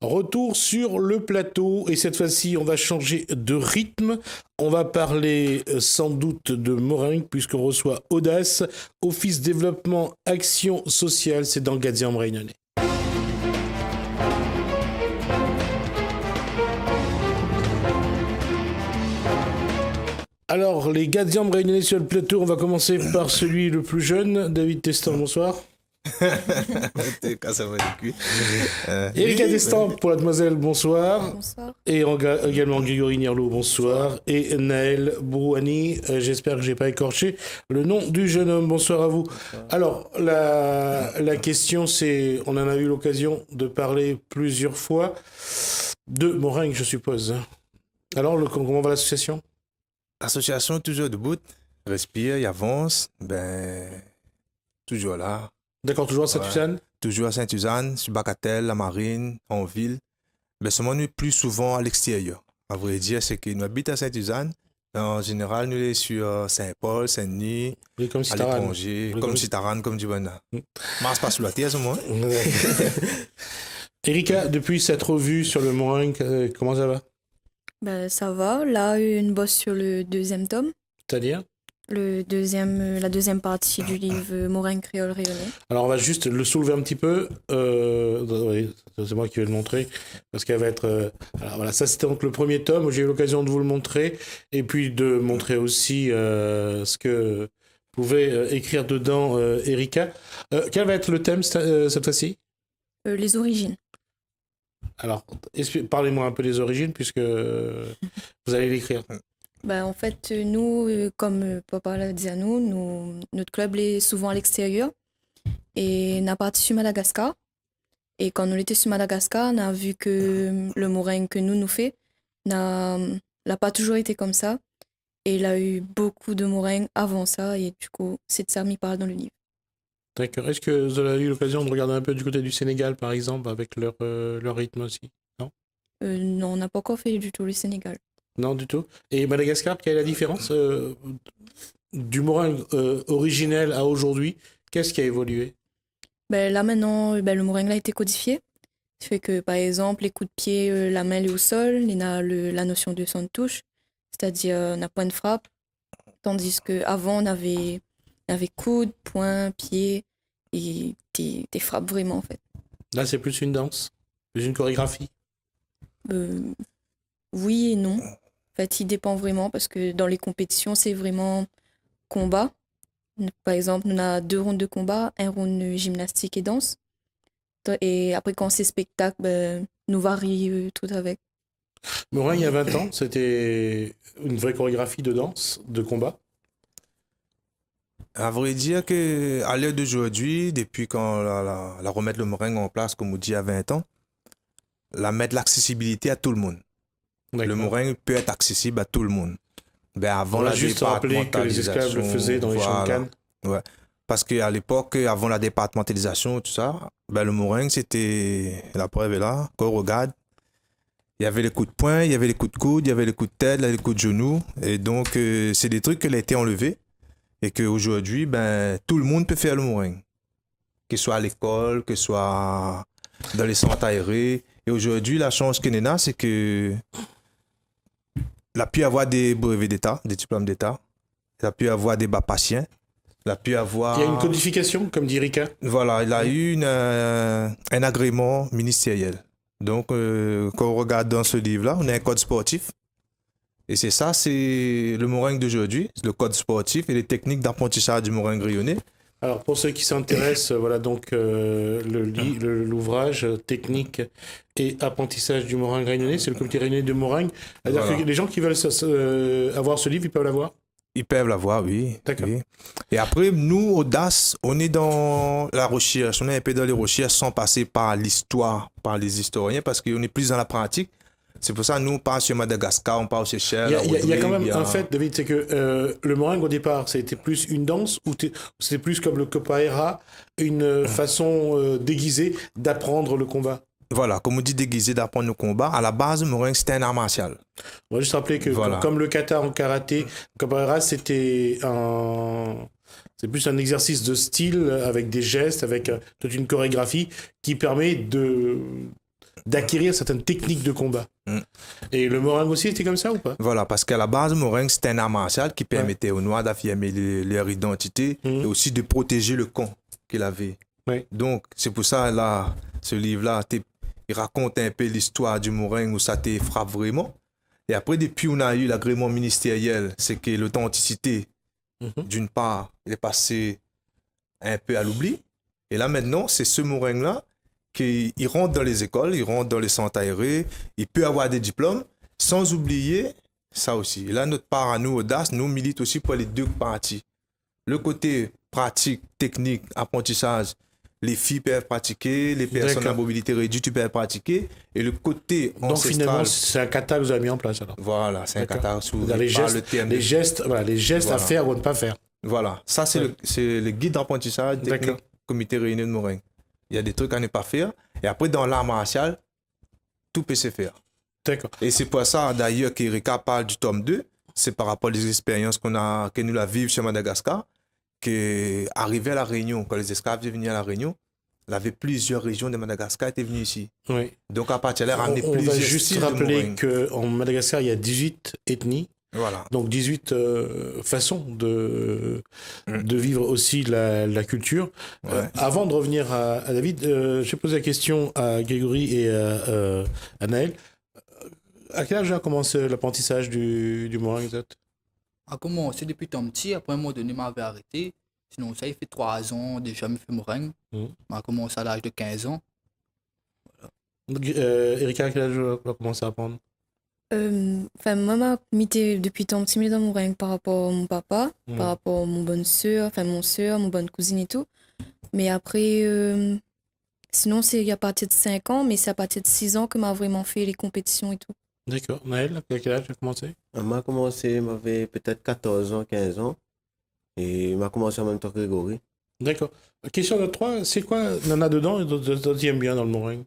Retour sur le plateau et cette fois-ci on va changer de rythme. On va parler sans doute de Moringue puisqu'on reçoit Audace, Office Développement Action Sociale, c'est dans Gadiam-Réunionnais. Alors les Gadiam-Réunionnais sur le plateau, on va commencer par celui le plus jeune, David Testan, bonsoir. Erika Destin pour la demoiselle, bonsoir. Bonsoir. Et également Grégory Nierlo, bonsoir. Et Naël Brouhani, j'espère que je n'ai pas écorché le nom du jeune homme, bonsoir à vous. Bonsoir. Alors, la question c'est, on en a eu l'occasion de parler plusieurs fois, de Moringue je suppose. Alors, comment va l'association ? L'association toujours debout, respire, il avance, toujours là. D'accord, toujours à Saint-Suzanne ? Toujours à Saint-Suzanne, sur Bacatel, la Marine, en ville. Mais seulement nous plus souvent à l'extérieur. À vrai dire, c'est que nous habitons à Saint-Suzanne. En général, nous sommes sur Saint-Paul, Saint-Denis, à l'étranger, comme Citaran, comme Djibana. Mars passe sous la terre, ce moment. Erika, depuis cette revue sur le Moringue, comment ça va ? Ça va. Là, une bosse sur le deuxième tome. C'est-à-dire ? La deuxième partie du livre Moringue créole rayonnais. Alors on va juste le soulever un petit peu. C'est moi qui vais le montrer parce qu'elle va être. Alors voilà, ça c'était donc le premier tome. J'ai eu l'occasion de vous le montrer et puis de montrer aussi ce que pouvait écrire dedans Erika. Quel va être le thème cette fois-ci ? Les origines. Alors, parlez-moi un peu des origines puisque vous allez l'écrire. En fait, nous, comme papa l'a dit à nous, notre club est souvent à l'extérieur et on a parti sur Madagascar. Et quand on était sur Madagascar, on a vu que le Moringue que nous fait n'a pas toujours été comme ça. Et il a eu beaucoup de Moringue avant ça et du coup, c'est de ça qu'il parle dans le livre. D'accord. Est-ce que vous avez eu l'occasion de regarder un peu du côté du Sénégal, par exemple, avec leur rythme aussi ? Non ? Non, on n'a pas encore fait du tout le Sénégal. Non, du tout. Et Madagascar, quelle est la différence du Moringue originel à aujourd'hui ? Qu'est-ce qui a évolué ? Là, maintenant, le Moringue a été codifié. Ça fait que, par exemple, les coups de pied, la main est au sol, il y a la notion de son de touche, c'est-à-dire on a point de frappe. Tandis qu'avant, on avait coude, poing, pied et des frappes vraiment, en fait. Là, c'est plus une danse, plus une chorégraphie. Oui et non. En fait, il dépend vraiment parce que dans les compétitions, c'est vraiment combat. Par exemple, on a 2 rounds de combat, un round gymnastique et danse. Et après, quand c'est spectacle, nous varie tout avec. Moringue, il y a 20 ans, c'était une vraie chorégraphie de danse, de combat. À vrai dire qu'à l'heure d'aujourd'hui, depuis qu'on la remettre le Moringue en place, comme on dit, à 20 ans, la mettre l'accessibilité à tout le monde. D'accord. Le Moringue peut être accessible à tout le monde. Avant la juste rappeler que les esclaves le faisaient dans les champs de Cannes. Ouais. Parce qu'à l'époque, avant la départementalisation, tout ça, le Moringue, c'était, la preuve est là, quand on regarde, il y avait les coups de poing, il y avait les coups de coude, il y avait les coups de tête, les coups de genoux. Et donc, c'est des trucs qui ont été enlevés. Et qu'aujourd'hui, tout le monde peut faire le Moringue. Que ce soit à l'école, que ce soit dans les centres aérés. Et aujourd'hui, la chance que nous avons, c'est que il a pu avoir des brevets d'État, des diplômes d'État. Il a pu avoir des bas patients. Il a pu avoir... Il y a une codification, comme dit Rika. Voilà, il a eu un agrément ministériel. Donc, quand on regarde dans ce livre-là, on a un code sportif. Et c'est ça, c'est le Moringue d'aujourd'hui, le code sportif et les techniques d'apprentissage du Moringue rayonnais. Alors, pour ceux qui s'intéressent, voilà donc l'ouvrage technique et apprentissage du Moringue rayonnais, c'est le comité rayonnais de Moringue. C'est-à-dire que les gens qui veulent avoir ce livre, ils peuvent l'avoir ? Ils peuvent l'avoir, oui. D'accord. Oui. Et après, nous, Audace, on est dans la recherche. On est un peu dans les recherches sans passer par l'histoire, par les historiens, parce qu'on est plus dans la pratique. C'est pour ça que nous, on part sur Madagascar, on part aux Seychelles. Il y a quand même un fait, David, c'est que le Moringue, au départ, c'était plus une danse ou c'était plus comme le capoeira, une façon déguisée d'apprendre le combat? Voilà, comme on dit déguisé d'apprendre le combat, à la base, le Moringue, c'était un art martial. On va juste rappeler que comme le kata en karaté, le capoeira, c'est plus un exercice de style avec des gestes, avec toute une chorégraphie qui permet d'acquérir certaines techniques de combat. Et le meringue aussi était comme ça ou pas? Voilà, parce qu'à la base, le meringue, c'était un art martial qui permettait aux Noirs d'affirmer leur identité et aussi de protéger le camp qu'il avait. Ouais. Donc, c'est pour ça, là, ce livre-là, il raconte un peu l'histoire du meringue où ça te frappe vraiment. Et après, depuis on a eu l'agrément ministériel, c'est que l'authenticité, d'une part, il est passé un peu à l'oubli. Et là, maintenant, c'est ce meringue-là qui rentre dans les écoles, il rentre dans les centres aérés, il peut avoir des diplômes, sans oublier ça aussi. Et là, notre part à nous, Audace, nous milite aussi pour les deux parties. Le côté pratique, technique, apprentissage, les filles peuvent pratiquer, les personnes à mobilité réduite, tu peux pratiquer. Et le côté donc ancestral... finalement, c'est un kata que vous avez mis en place alors. Voilà, c'est un kata sous les gestes, les gestes à faire ou à ne pas faire. Voilà, ça c'est le guide d'apprentissage technique comité réunion de meringue. Il y a des trucs à ne pas faire. Et après, dans l'art martial, tout peut se faire. D'accord. Et c'est pour ça, d'ailleurs, qu'Erika parle du tome 2. C'est par rapport aux expériences que nous la vivons chez Madagascar, qu'arrivé à la Réunion, quand les esclaves étaient venus à la Réunion, il y avait plusieurs régions de Madagascar qui étaient venues ici. Oui. Donc, à partir de là, ramener plusieurs on va juste styles rappeler qu'en Madagascar, il y a 18 ethnies. Voilà. Donc 18 façons de vivre aussi la culture. Ouais. Avant de revenir à David, j'ai posé la question à Grégory et à Naël. À quel âge a commencé l'apprentissage du meringue? A commencé depuis tant petit, après un moment donné, m'avait arrêté. Sinon, ça, il fait 3 ans déjà, je fais meringue. A commencé à l'âge de 15 ans. Voilà. Erika, à quel âge a commencé à apprendre? Maman m'était depuis tant petit dans mon meringue par rapport à mon papa, par rapport à mon bonne soeur, mon bonne cousine et tout. Mais après, sinon, c'est à partir de 5 ans, mais c'est à partir de 6 ans que m'a vraiment fait les compétitions et tout. D'accord. Naël, à quel âge tu as commencé? M'a commencé, m'avait peut-être 14 ans, 15 ans. Et m'a commencé en même temps que Grégory. D'accord. Question de 3, c'est quoi Nana dedans et d'autres qui aiment bien dans le meringue?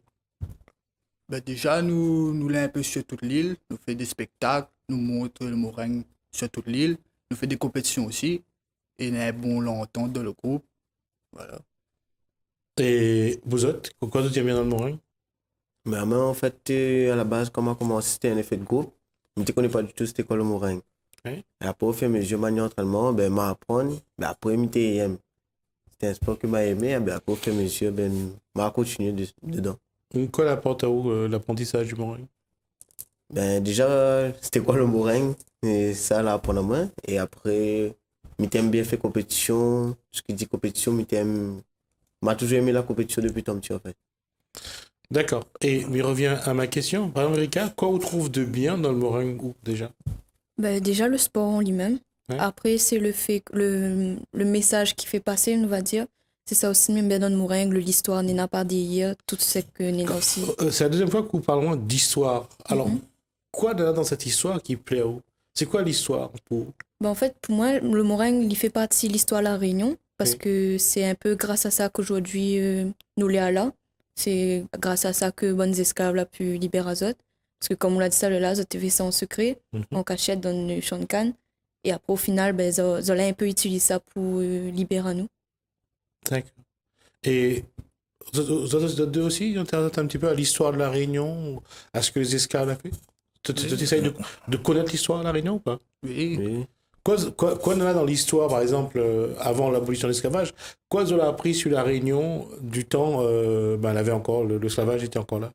Ben déjà, nous l'avons un peu sur toute l'île. Nous faisons des spectacles, nous montrons le meringue sur toute l'île. Nous faisons des compétitions aussi. Et nous avons l'entente dans le groupe. Voilà. Et vous autres, quoi d'autre qui aime bien dans le meringue? Mais moi, en fait, à la base, comment commencer, c'était un effet de groupe. Je ne connais pas du tout c'était quoi le meringue. Okay. Et après, au fur et à mesure, entraînement, ben, m'apprendre. Ben, après, c'était un sport que m'a aimé. Ben, après, au fur et à mesure, ben, m'a continué dedans. Quoi l'apporte à vous, l'apprentissage du meringue? Ben, déjà, c'était quoi le meringue? Et ça, là, apprendre à moi. Et après, j'aime bien faire compétition. Ce qui dit compétition, m'a toujours aimé la compétition depuis tant petit, en fait. D'accord. Et il revient à ma question. Par exemple, Erika, quoi vous trouve de bien dans le meringue déjà? Déjà, le sport en lui-même. Ouais. Après, c'est le message qui fait passer, on va dire. C'est ça aussi, même bien dans le meringue, l'histoire n'est pas d'hier, tout ce que n'est aussi. C'est la deuxième fois que nous parlons d'histoire. Alors, quoi dans cette histoire qui plaît à vous? C'est quoi l'histoire pour en fait, pour moi, le meringue, il fait partie de l'histoire de la Réunion, parce que c'est un peu grâce à ça qu'aujourd'hui, nous l'est là. C'est grâce à ça que Bonnes Esclaves a pu libérer Azot. Parce que comme on l'a dit ça, le Azot avait fait ça en secret, en cachette dans le champ de canne. Et après, au final, Zola a un peu utilisé ça pour libérer nous. D'accord. Et vous autres deux aussi, ils intéressent un petit peu à l'histoire de la Réunion, à ce que les esclaves ont fait? Tu essayes de connaître l'histoire de la Réunion ou pas? Oui. Quoi on a dans l'histoire, par exemple, avant l'abolition de l'esclavage, quoi Zola a appris sur la Réunion du temps, elle avait encore, l'esclavage était encore là?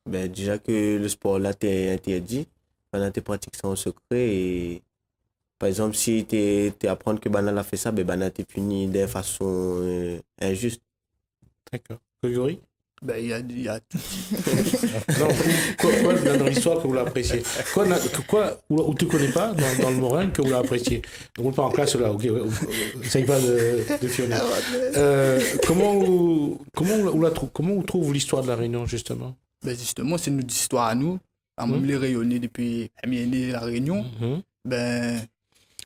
Ben, déjà que le sport là t'es interdit, pendant tes pratiques ça en secret et par exemple si t'es apprendre que Banal a fait ça, ben Banal t'es puni de façon injuste. D'accord. Grégory? Ben il y a tout. Non, quoi dans l'histoire que vous l'appréciez? Quoi où tu ne connais pas dans le meringue que vous l'appréciez? On ne roule pas en classe là, ok? Essaye pas de fionner. Comment vous trouvez l'histoire de la Réunion justement? Ben justement, c'est notre histoire à nous. À même les rayonnés depuis la Réunion.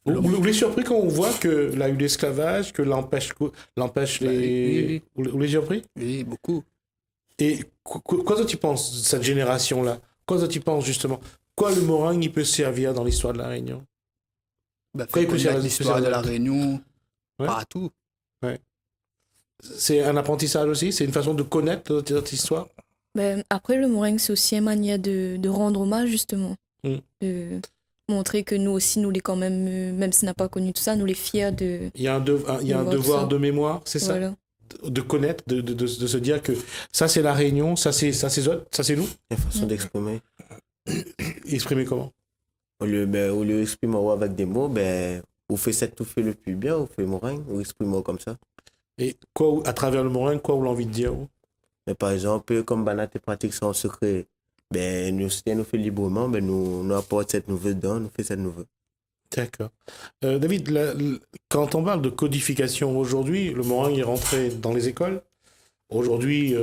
Vous êtes surpris quand on voit que là, il y a eu l'esclavage, que l'empêche les... Oui. Vous l'avez surpris? Oui, beaucoup. Et quoi tu penses de cette génération-là? Quoi tu penses justement? Quoi le meringue il peut servir dans l'histoire de la Réunion? Quoi il peut servir l'histoire de la Réunion partout. Ouais. C'est un apprentissage aussi? C'est une façon de connaître notre histoire? Ben, après, le meringue, c'est aussi une manière de rendre hommage, justement. Mm. De montrer que nous aussi, nous les quand même, même si on n'a pas connu tout ça, nous les fiers de... Il y a un voir devoir ça. de mémoire, c'est ça? Voilà. De connaître, de se dire que ça c'est la Réunion, ça c'est autres, ça c'est nous. Une façon d'exprimer. Exprimer comment? Au lieu d'exprimer avec des mots, ben, vous faites ça tout fait le plus bien, vous faites meringue, vous exprimez comme ça. Et quoi, à travers le meringue, quoi vous l'avez envie de dire? Mais par exemple, comme Banat pratique ça en secret, ben, nous, si nous fait librement, ben, nous apportons cette nouvelle dedans, nous faisons cette nouvelle. D'accord. David, quand on parle de codification aujourd'hui, le meringue est rentré dans les écoles. Aujourd'hui,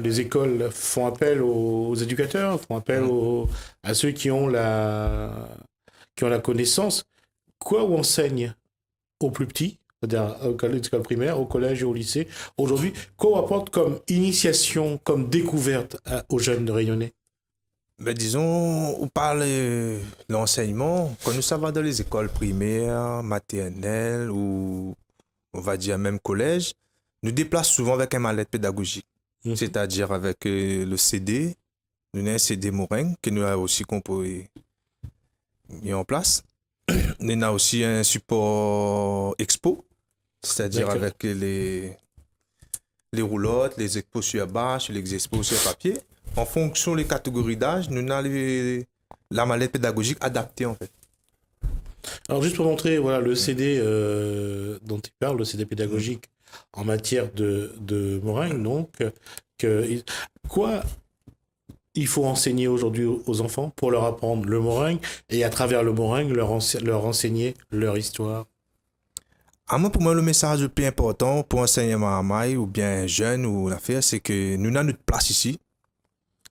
les écoles font appel aux éducateurs, font appel à ceux qui ont la connaissance. Quoi on enseigne aux plus petits, c'est-à-dire aux écoles primaires, au collège et au lycée, aujourd'hui, quoi on apporte comme initiation, comme découverte aux jeunes réunionnais? Ben, disons, on parle de l'enseignement, quand nous sommes dans les écoles primaires, maternelles ou on va dire même collège, nous déplaçons souvent avec un mallette pédagogique, c'est-à-dire avec le CD, nous avons un CD meringue que nous avons aussi composé, mis en place. Nous avons aussi un support expo, c'est-à-dire D'accord. avec les roulottes, les expos sur bâche, les expos sur papier. En fonction des catégories d'âge, nous avons la mallette pédagogique adaptée en fait. Alors juste pour montrer voilà, le CD dont il parle, le CD pédagogique en matière de meringue, donc, quoi il faut enseigner aujourd'hui aux enfants pour leur apprendre le meringue et à travers le meringue leur enseigner leur histoire? Pour moi, le message le plus important pour enseigner à Maï ou bien jeune ou l'affaire, c'est que nous avons notre place ici.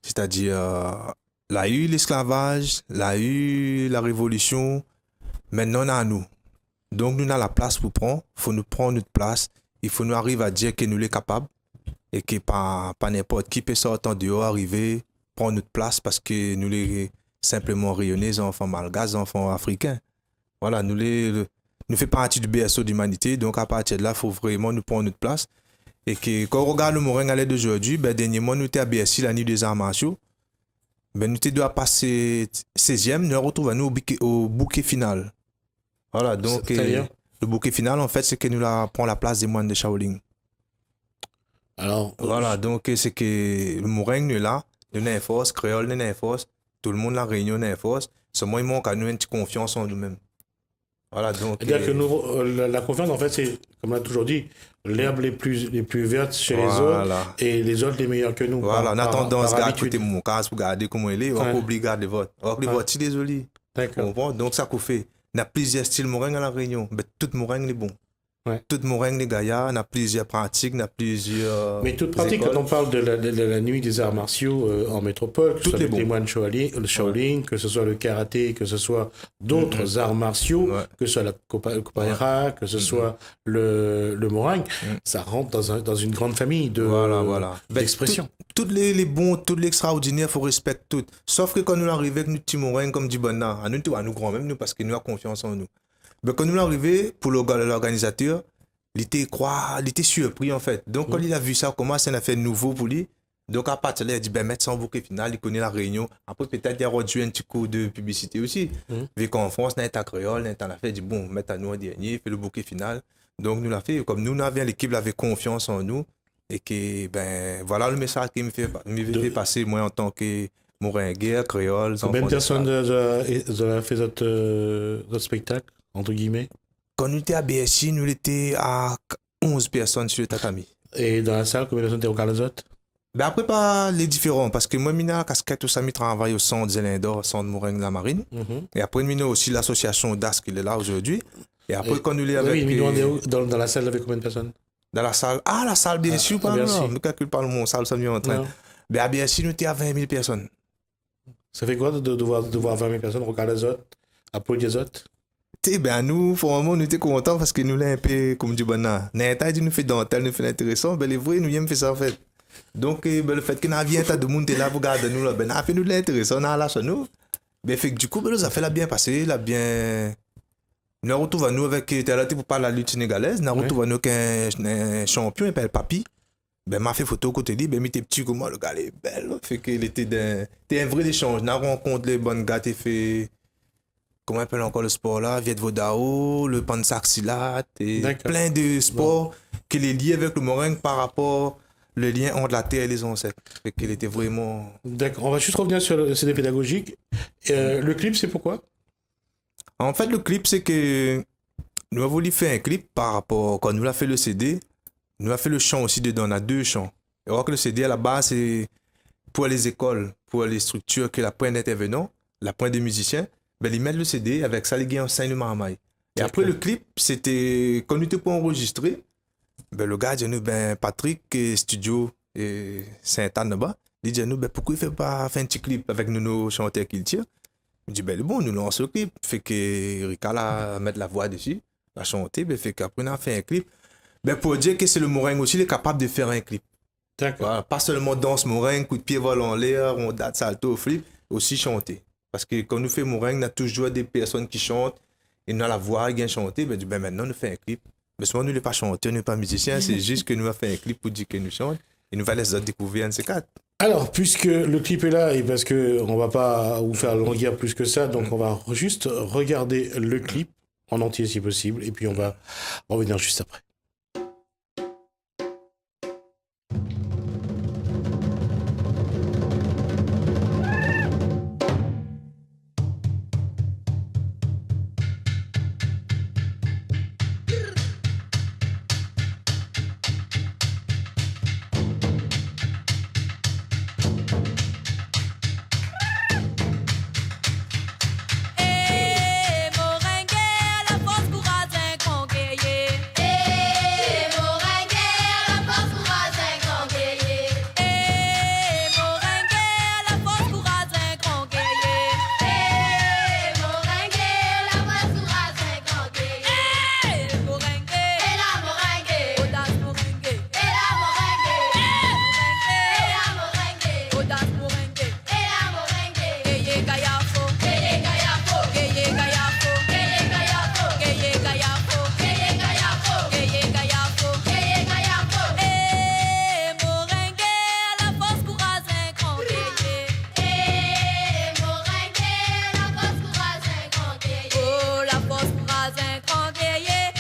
C'est-à-dire, là, il y a eu l'esclavage, là, il y a eu la révolution, maintenant on a nous. Donc, nous avons la place pour prendre, il faut nous prendre notre place, il faut nous arriver à dire que nous sommes capables et que pas n'importe qui peut sortir dehors, arriver, prendre notre place parce que nous sommes simplement rayonnés, les enfants malgaches, les enfants africains. Voilà, nous faisons partie du berceau d'humanité, donc à partir de là, il faut vraiment nous prendre notre place. Et que quand on regarde le meringue à l'aide d'aujourd'hui, ben, dernièrement, nous étions à BSI, la nuit des arts martiaux. Ben, nous devons passer 16e, nous retrouvons nous au bouquet final. Voilà, donc C'est-à-dire le bouquet final, en fait, c'est que nous prenons la place des moines de Shaolin. Alors, Voilà, donc c'est que le meringue est là, nous avons une force, créole, nous avons une force, tout le monde la réunion a une force, seulement il manque à nous une petite confiance en nous-mêmes. Voilà, donc. c'est-à-dire que la confiance, en fait, c'est, comme on l'a toujours dit, l'herbe les plus vertes chez les autres et les autres les meilleurs que nous. Voilà, on a tendance à habitude. écouter mon cas pour regarder comment il est, on peut oublier de garder votre. Alors, les votes, c'est désolé. D'accord. Donc, ça qu'on fait. On a plusieurs styles meringue à la Réunion, mais tout meringue est bon. Ouais. Tout meringue est gaillard, on a plusieurs pratiques, on a plusieurs. Mais toute pratique, écoles. quand on parle de la nuit des arts martiaux en métropole, que ce soit les moines Shaolin, que ce soit le karaté, que ce soit d'autres arts martiaux, que ce soit la capoeira, que ce soit le meringue, ça rentre dans une grande famille d'expression. Toutes les bons, toutes les extraordinaires, il faut respecter toutes. Sauf que quand nous arrivons avec notre petit meringue comme dit Bonna, à nous grands même, nous, parce que nous avons confiance en nous. Mais quand nous arrivons, pour l'organisateur, il était surpris en fait. Donc quand il a vu ça, comment c'est un affaire nouveau pour lui. Donc à partir de là, il a dit, ben mettre ça en bouquet final, il connaît la Réunion. Après peut-être il a reçu un petit coup de publicité aussi. Vu qu'en France, on a un créole, on a fait, il dit, bon, mettre à nous en dernier, fait le bouquet final. Donc nous l'a fait, comme nous avions l'équipe, avait confiance en nous. Et que, ben, voilà le message qui me fait passer, moi, en tant que meringueur, créole. Combien de personnes ont fait votre spectacle, entre guillemets? Quand nous étions à BSI, nous étions à 11 personnes sur le tatami. Et dans la salle, combien de personnes étaient au Carlazot? Ben après, pas les différents, parce que moi, je la casquette, tout ça, je travaille au centre Zélindor, centre Meringue de la Marine. Et après, je aussi l'association DAS qui est là aujourd'hui. Et après, quand nous les avec. Oui, dans la salle, il y avait combien de personnes? Dans la salle. Ah, la salle, bien sûr, pas non. Je calcule pas mon salle, ça vient en train. Ben à BSI, nous étions à 20 000 personnes. Ça fait quoi de voir 20 000 personnes au Carlazot, à Pau-Diazot? Ben nous, vraiment, nous étions contents parce que nous l'avons un peu, comme du bonheur. N'importe dit nous fait dentelle, nous fait intéressant, ben les vrais, nous aimons faire ça en fait. Donc, ben, le fait que nous avions un tas de monde là pour garder nous, ben, nous a fait nous l'intéressant, on a lâché nous. Ben, fait que du coup, ben, nous a fait la bien passer, la bien. Nous retrouvons nous avec, pour parler de la lutte sénégalaise, nous retrouvons nous qu'un champion, il s'appelle Papi. Ben, m'a fait photo côté lui, ben, il était petit comme moi, le gars, il est belle. Fait qu'il était un vrai échange. On a rencontré les bonnes gars, t'es fait, comment on appelle encore le sport là, Viet Vodao, le Pansaxilat, et D'accord. plein de sports qui les lient avec le Moringue par rapport le lien entre la terre et les ancêtres. Fait qu'il était vraiment... D'accord. On va juste revenir sur le CD pédagogique. Le clip, c'est pourquoi? En fait, le clip, c'est que nous avons voulu faire un clip par rapport, quand nous avons fait le CD, nous avons fait le chant aussi dedans, on a 2 chants. Et alors que le CD, à la base, c'est pour les écoles, pour les structures que la point d'intervenants, la point de musiciens, ben, ils mettent le CD, avec ça, les gars enseignent le maramai. Et après, le clip, c'était, quand nous étions pour enregistrer, ben, le gars dit nous, ben, Patrick, studio, Saint-Anne là-bas, il dit nous, ben, pourquoi il ne fait pas faire un petit clip avec nous, nos chanteurs qu'il tire? Je dis, ben, bon, nous lançons le clip. Fait que Rika a mettre la voix dessus, la chanter, ben, fait qu'après, on a fait un clip. Ben, pour dire que c'est le Moringue aussi, il est capable de faire un clip. D'accord. Voilà, pas seulement danse Moringue, coup de pied vol en l'air, on date salto, flip, aussi chanter. Parce que quand nous faisons Moringue, on a toujours des personnes qui chantent, et nous avons la voix, qui vient chanter, ben, ben maintenant, nous faisons un clip. Mais souvent, nous ne sommes pas chanteurs, nous ne sommes pas musiciens, c'est juste que nous avons fait un clip pour dire que nous chantons, et nous allons les autres découvrir un de ces 4. Alors, puisque le clip est là, et parce qu'on va pas vous faire longuir plus que ça, donc on va juste regarder le clip en entier si possible, et puis on va revenir juste après. La force courage conquérir.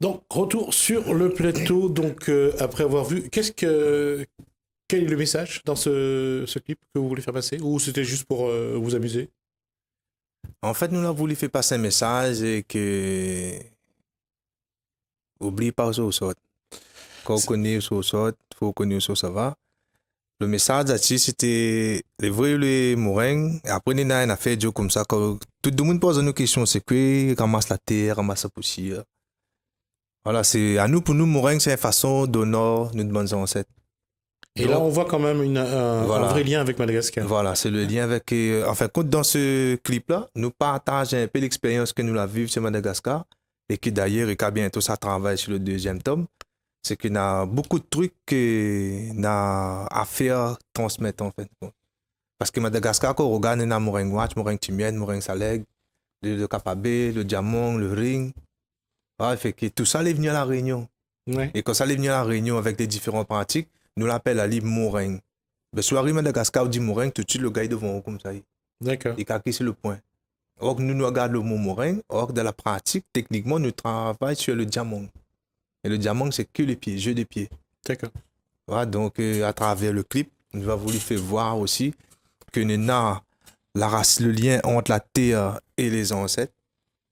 Donc, retour sur le plateau. Donc, après avoir vu, quel est le message dans ce clip que vous voulez faire passer? Ou c'était juste pour vous amuser? En fait, nous avons voulu faire passer un message et que. Oublie pas où ça sort. Quand on connaît où ça sort, il faut connaître où ça va. Le message là-dessus, c'était les vrais les mourins. Et après, on a fait Dieu comme ça. Quand tout le monde pose une question, c'est que ramasse la terre, ramasse la poussière. Voilà, c'est à nous, pour nous, Moringue, c'est une façon d'honorer nos bonnes ancêtres. Et là, on voit quand même Voilà. un vrai lien avec Madagascar. Voilà, c'est le lien avec. Enfin, compte dans ce clip-là, nous partageons un peu l'expérience que nous avons vue sur Madagascar et qui d'ailleurs, et qu'à bientôt, ça travaille sur le deuxième tome. C'est qu'il y a beaucoup de trucs qu'on a à faire transmettre en fait. Parce que Madagascar, quand on regarde, il y a Moringue Watch, Moringue Timienne, Moringue Saleg, le Kapabé, le Diamant, le Ring. Ouais, fait que tout ça est venu à la Réunion. Ouais. Et quand ça est venu à la Réunion avec les différentes pratiques, nous l'appelle à l'île Moringue. Ben, si on arrive à Madagascar, on dit Moringue, tout de suite, le gars est devant nous comme ça. D'accord. Et kaki, c'est le point. Or, nous regardons le mot Moringue. Or, dans la pratique, techniquement, nous travaillons sur le diamant. Et le diamant, c'est que les pieds, jeu des pieds. D'accord. Voilà, donc, à travers le clip, nous avons voulu faire voir aussi que nous avons la race, le lien entre la terre et les ancêtres,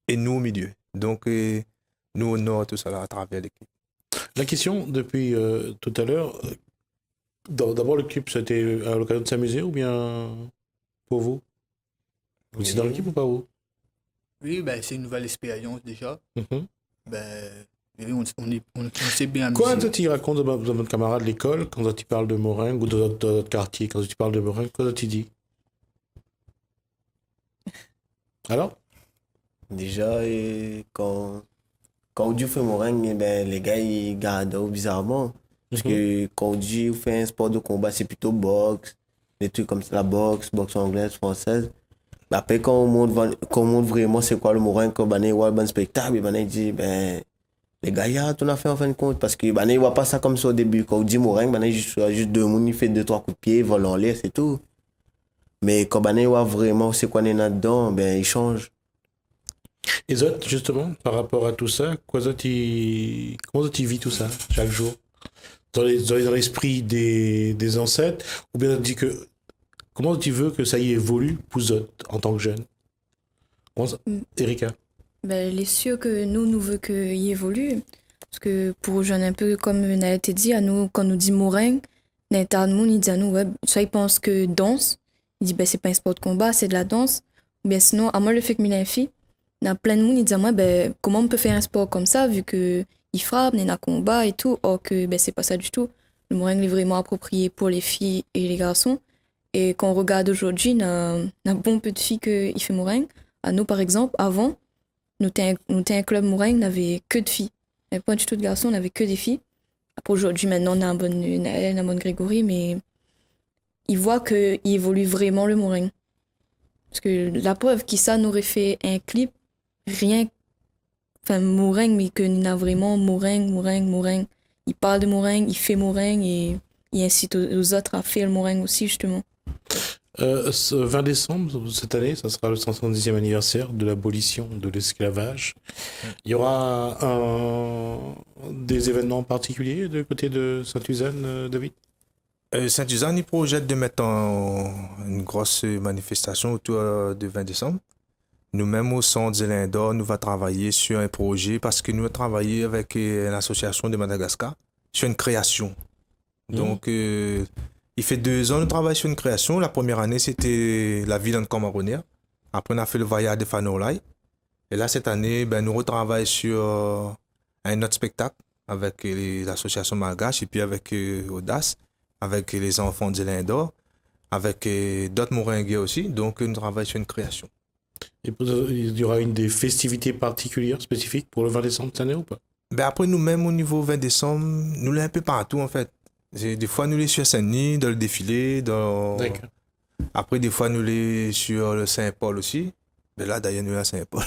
et nous au milieu. Donc, nous honorons tout ça là à travers les clips. La question depuis tout à l'heure, d'abord le clip, c'était à l'occasion de s'amuser ou bien pour vous? Vous étiez dans l'équipe ou pas vous? Oui, ben, c'est une nouvelle expérience déjà. Mhm. Ben, oui, on s'est bien amusé. Quoi tu racontes de votre camarade de l'école quand tu parles de Moringue ou de notre quartier, quand tu parles de Moringue, quoi tu dis? Alors? Déjà, quand on dit fait Moringue, eh ben, les gars, ils gardent bizarrement. Parce que quand on dit on fait un sport de combat, c'est plutôt boxe, des trucs comme ça, la boxe anglaise, française. Mais après, quand on montre vraiment c'est quoi le Moringue, quand on voit un spectacle, on dit, ben, les gars, il y a tout à fait en fin de compte. Parce que ne voit pas ça comme ça au début. Quand on dit Moringue, il juste deux mounes, il fait deux, trois coups de pied, vole en l'air, c'est tout. Mais quand on voit vraiment c'est quoi on est là-dedans, ben, il change. Et Zot, justement, par rapport à tout ça, comment tu vis tout ça chaque jour? Dans l'esprit des ancêtres? Ou bien tu dis que comment tu veux que ça y évolue pour Zot en tant que jeune? Erika? Ben, les sûr que nous veut qu'il évolue. Parce que pour jeunes un peu comme n'a été dit, à nous, quand nous dit Moringue, n'a pas de monde, il dit à nous, ouais, soit il pense que danse, il dit, ben, c'est pas un sport de combat, c'est de la danse. Ou bien sinon, à moi, le fait que il fille, il y a plein de monde, il dit à moi, ben, comment on peut faire un sport comme ça, vu que il frappe, il y a un combat et tout, or que, ben, c'est pas ça du tout. Le Moringue est vraiment approprié pour les filles et les garçons. Et quand on regarde aujourd'hui, il y a bon peu de filles qui font Moringue. À nous, par exemple, avant, nous étions un club Moringue, on n'avait que de filles. Il n'y avait pas du tout de garçons, on n'avait que des filles. Après aujourd'hui, maintenant, on a un bon Grégory, mais il voit qu'il évolue vraiment le Moringue. Parce que la preuve qui ça nous aurait fait un clip, rien, enfin Moringue, mais que nous a vraiment Moringue. Il parle de Moringue, il fait Moringue et il incite aux autres à faire le Moringue aussi, justement. Ce 20 décembre, cette année, ça sera le 170e anniversaire de l'abolition de l'esclavage. Il y aura des événements particuliers de côté de Sainte-Suzanne, David? Saint-Suzanne, il projette de mettre une grosse manifestation autour du 20 décembre. Nous-mêmes, au centre de l'Indor, nous allons travailler sur un projet parce que nous avons travaillé avec l'association de Madagascar sur une création. Donc, il fait 2 ans, nous travaillons sur une création. La première année, c'était la ville en Camerounais. Après, on a fait le voyage de Fanolai. Et là, cette année, ben, nous retravaillons sur un autre spectacle avec les associations malgaches et puis avec Audace, avec les enfants de l'Indor, avec d'autres Moringues aussi. Donc, nous travaillons sur une création. Et il y aura des festivités particulières, spécifiques pour le 20 décembre cette année ou pas? Ben après, nous-mêmes, au niveau 20 décembre, nous l'avons un peu partout, en fait. Des fois, nous les sur Saint-Denis, dans le défilé. D'accord. Après, des fois, nous les sur le Saint-Paul aussi. Mais là, d'ailleurs, nous à Saint-Paul.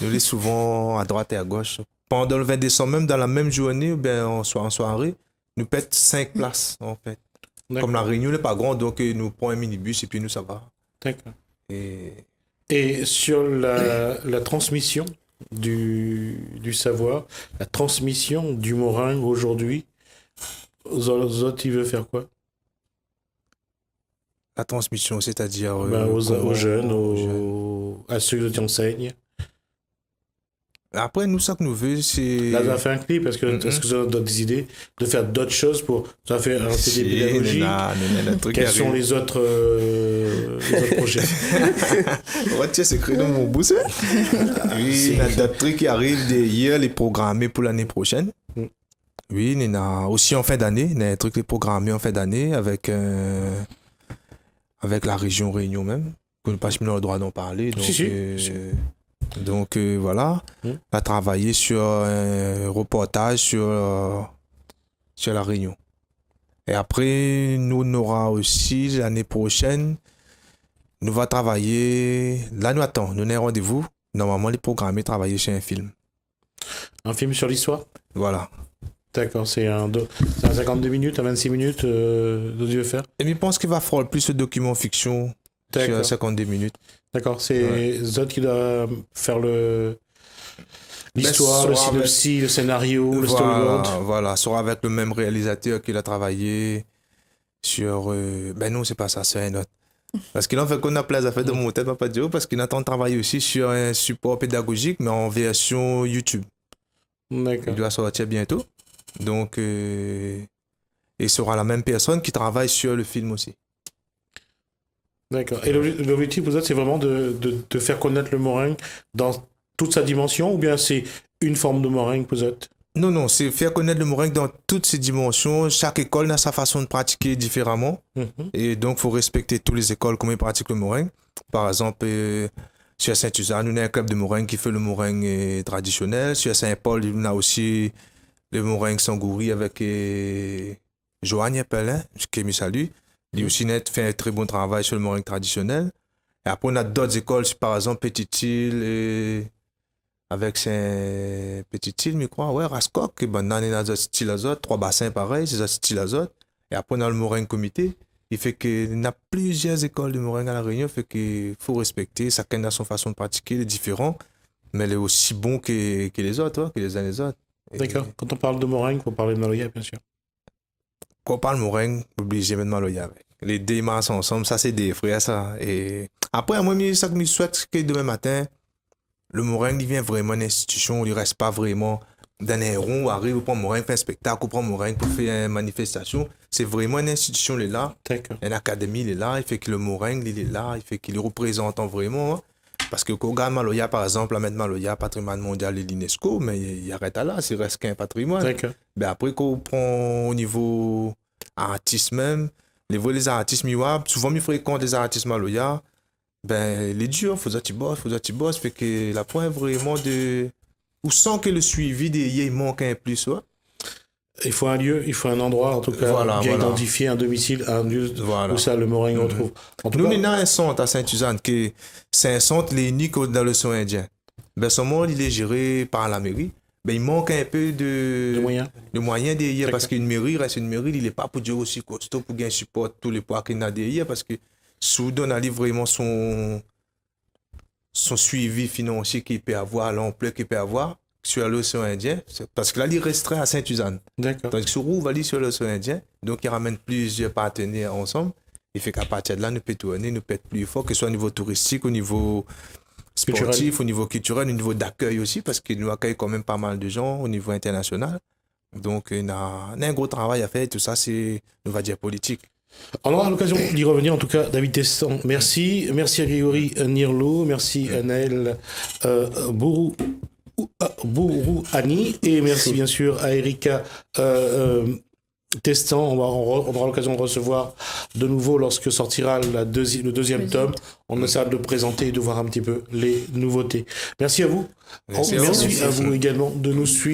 Nous les souvent à droite et à gauche. Pendant le 20 décembre, même dans la même journée, ben, en soirée, nous pète 5 places, en fait. D'accord. Comme la Réunion n'est pas grande, donc nous prenons un minibus et puis nous, ça va. D'accord. Et Et sur la transmission du savoir, la transmission du Moringue aujourd'hui, Zot, il veut faire quoi? la transmission, c'est-à-dire... Ben, aux comment- jeunes, aux jeunes. à ceux que tu enseignes. Après, nous, ça que nous veut, c'est... Là, tu as fait un clip. Est-ce que vous avez d'autres idées de faire d'autres choses pour... Tu as fait un CD pédagogique. Quels sont les autres projets? Ouais, tiens, c'est créé dans mon bout, ça. Oui, il y a d'autres trucs qui arrivent d'ailleurs, les programmés pour l'année prochaine. Oui, il y en a aussi en fin d'année. Il y a un truc qui est programmé en fin d'année avec la région Réunion même. Je n'ai pas le droit d'en parler. Donc, donc voilà. On a travaillé sur un reportage sur la Réunion. Et après, nous, on aura aussi l'année prochaine, nous va travailler. Là, nous attendons, nous avons un rendez-vous. Normalement, les programmés travailler sur un film. Un film sur l'histoire? Voilà. D'accord, c'est un 52 minutes, à 26 minutes de Dieu faire. Et je pense qu'il va faire plus de document fiction sur 52 minutes. D'accord, c'est Zod qui doit faire l'histoire, le synopsis, le scénario, le storyboard. Voilà, sera avec le même réalisateur qui a travaillé sur... Ben non, c'est pas ça, c'est un autre. Parce qu'il en fait qu'on a plein d'affaires de mon tête, pas dire, parce qu'il entend travailler aussi sur un support pédagogique, mais en version YouTube. D'accord. Il doit sortir bientôt. Donc, et sera la même personne qui travaille sur le film aussi. D'accord. Et l'objectif, vous êtes, c'est vraiment de faire connaître le meringue dans toute sa dimension, ou bien c'est une forme de meringue, vous êtes? Non, c'est faire connaître le meringue dans toutes ses dimensions. Chaque école a sa façon de pratiquer différemment. Et donc, il faut respecter toutes les écoles, comment ils pratiquent le meringue. Par exemple, sur Saint-Uzanne, on a un club de meringue qui fait le meringue traditionnel. Sur Saint-Paul, on a aussi le meringue sangouri avec Joanne Pelin, qui me salue. Lui aussi fait un très bon travail sur le meringue traditionnel. Et après, on a d'autres écoles, par exemple, Petite-Île, avec Petite-Île, je crois, ouais, Rascoc, et ben, on a d'autres styles azote, 3 bassins pareils, c'est ça, style azote. Et après, on a le meringue comité. Il fait qu'il y a plusieurs écoles de meringue à La Réunion, fait qu'il faut respecter, chacun a son façon de pratiquer, les différents, mais elle est aussi bon que les autres, que les uns les autres. D'accord. Quand on parle de meringue, il faut parler de Maloya, bien sûr. Quand on parle meringue, obligé de Maloya avec. Les deux masses ensemble, ça c'est des frères, ça. Et après, moi, ça que je souhaite que demain matin, le meringue, il vient vraiment d'une institution, il ne reste pas vraiment dans un rond où arrive, pour prendre meringue, faire un spectacle, ou prendre meringue pour faire une manifestation. C'est vraiment une institution, il est là. D'accord. Une académie, il est là. Il fait que le meringue, il est là. Il fait qu'il est représentant vraiment. Hein. Parce que quand on regarde Maloya, par exemple, la mettre Maloya, patrimoine mondial de l'UNESCO, mais il arrête là, il reste qu'un patrimoine. D'accord. Ben après, quand on prend au niveau artiste même, les artistes miwab, souvent, ils fréquentent les artistes Maloya, ben, les durs, faut que tu bosses, fait que la point vraiment de... Ou sans que le suivi il manque un plus, ouais. Il faut un lieu, il faut un endroit, en tout cas, bien identifié, un domicile, un lieu où ça, le meringue retrouve. En tout nous, cas, on a un centre à Saint-Uzanne, c'est un centre unique dans l'océan Indien. Ben, ce monde, il est géré par la mairie. Ben, il manque un peu de moyens derrière, parce qu'une mairie reste une mairie, il n'est pas pour dire aussi costaud pour gagner support tous les poids qu'il y a derrière, parce que Soudan a vraiment son suivi financier qu'il peut avoir, l'ampleur qu'il peut avoir sur l'océan Indien, parce que là, il est restreint à Saint-Uzanne. D'accord. Donc, sur où on va aller sur l'océan Indien, donc il ramène plusieurs partenaires ensemble, il fait qu'à partir de là, nous peut tourner, nous peut être plus fort, que ce soit au niveau touristique, au niveau sportif, culturel. Au niveau culturel, au niveau d'accueil aussi, parce qu'il nous accueille quand même pas mal de gens au niveau international. Donc, on a un gros travail à faire, et tout ça, c'est, on va dire, politique. On aura l'occasion d'y revenir, en tout cas, David Testan. Merci. Merci à Grégory Nirlo. Merci à Naël Bourouani. Et merci bien sûr à Erika Testan. On aura l'occasion de recevoir de nouveau lorsque sortira le deuxième tome. On essaiera de le présenter et de voir un petit peu les nouveautés. Merci à vous. Merci à vous également de nous suivre.